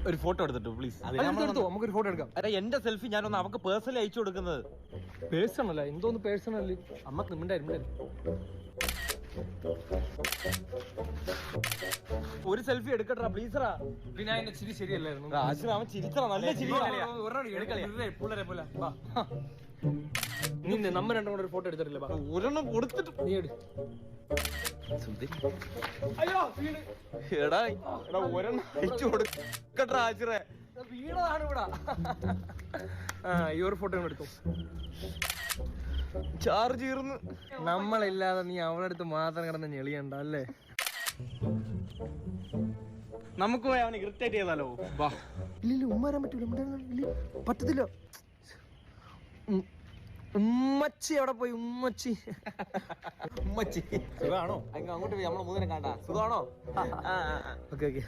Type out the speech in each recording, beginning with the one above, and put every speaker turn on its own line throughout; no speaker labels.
ഒരു ഫോട്ടോ എടുത്തിട്ട് പ്ലീസ്.
നമുക്കൊരു ഫോട്ടോ എടുക്കാം.
അല്ല എന്റെ സെൽഫി ഞാനൊന്ന് അവക്ക് പേഴ്സണലി അയച്ചു കൊടുക്കുന്നത്.
പേഴ്സണല്ല, എന്തോന്ന് പേഴ്സണല്? അമ്മക്ക് നിമിണ്ടായിരുന്നു.
ഒരു സെൽഫി എടുക്കട്ടാ പ്ലീസറാ.
പിന്നെ അതിന്റെ ചിരി ശരിയല്ലായിരുന്നു.
അവൻ ചിരിച്ചറ, നല്ല ചിരി.
നമ്മ രണ്ടും കൂടെ ഒരു ഫോട്ടോ എടുത്തിട്ടില്ല.
ഒരെണ്ണം കൊടുത്തിട്ട്
നീ എടു.
എടാ ഒരെണ്ണം അയച്ചു കൊടുക്കട്ടാ ആശിറേ.
വീണതാണ് ഇവിടെ. ഈ ഒരു ഫോട്ടോ എടുത്തു.
ചാർജ് തീർന്ന്.
നമ്മളില്ലാതെ നീ അവളുടെ അടുത്ത് മാത്രം കിടന്ന് ഞെളിയണ്ട അല്ലേ?
നമുക്ക് പോയി അവനെ ഇറിറ്റേറ്റ് ചെയ്താലോ?
ഇല്ല ഉമ്മ വരാൻ പറ്റൂല. പറ്റത്തില്ല. ഉമ്മച്ചി അവിടെ പോയി. ഉമ്മച്ചി
സുഖാണോ? അങ്ങോട്ട് പോയി നമ്മളെ മൂന്നിനെ കാണാ. സുഖാണോ?
Okay okay.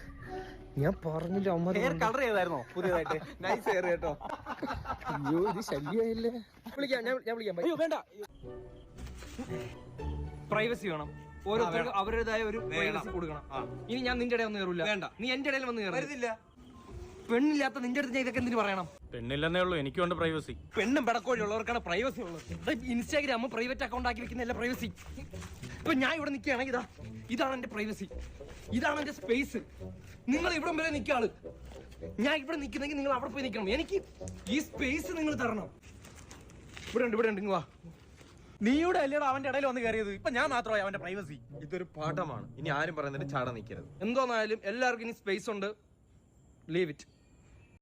ഞാൻ പറഞ്ഞില്ല അമ്മ
കളർ ചെയ്തായിരുന്നോ പുതിയതായിട്ട്? നൈസ് ഹെയർ കേട്ടോ.
അയ്യോ ഇത് ശല്യമായില്ലേ. വിളിക്കാം, ഞാൻ വിളിക്കാം.
അയ്യോ വേണ്ട,
പ്രൈവസി വേണം. ഓരോരുത്തർക്കും അവരുടേതായ ഒരു പ്രൈവസി കൊടുക്കണം. ഇനി ഞാൻ നിന്റെ ഇടയിൽ ഒന്നും കയറില്ല. വേണ്ട, നീ എന്റെ ഇടയിൽ വന്ന് കയറില്ല. പെണ്ണില്ലാത്ത നിന്റെ അടുത്ത് ഞാൻ ഇതൊക്കെ എന്തിനു പറയണം?
പെണ്ണില്ലെന്നേ ഉള്ളൂ, എനിക്കുണ്ട് പ്രൈവസി.
പെണ്ണും പെടക്കോഴി ഉള്ളവർക്കാണ് പ്രൈവസി ഉള്ളത്. ഇൻസ്റ്റാഗ്രാം പ്രൈവറ്റ് അക്കൗണ്ട് ആക്കി വെക്കുന്നതല്ല പ്രൈവസി. ഇപ്പൊ ഞാൻ ഇവിടെ നിൽക്കുകയാണെങ്കിൽ ഇതാണ് എന്റെ പ്രൈവസി, ഇതാണ് എന്റെ സ്പേസ്. നിങ്ങൾ ഇവിടെ വരെ നിൽക്കാള്, ഞാൻ ഇവിടെ നിൽക്കുന്നെങ്കിൽ നിങ്ങൾ അവിടെ പോയി നിൽക്കണം. എനിക്ക് ഈ സ്പേസ് നിങ്ങൾ തരണം. ഇവിടെ ഉണ്ട് വാ.
നീയുടെ അല്ലേടാ അവന്റെ ഇടയിൽ വന്ന് കയറിയത്. ഇപ്പൊ ഞാൻ മാത്രമായി അവന്റെ പ്രൈവസി. ഇതൊരു പാഠമാണ്. ഇനി ആരും പറയുന്നതിന് ചാട നിൽക്കരുത്.
എന്തോന്നായാലും എല്ലാവർക്കും ഇനി സ്പേസ് ഉണ്ട്. Leave it.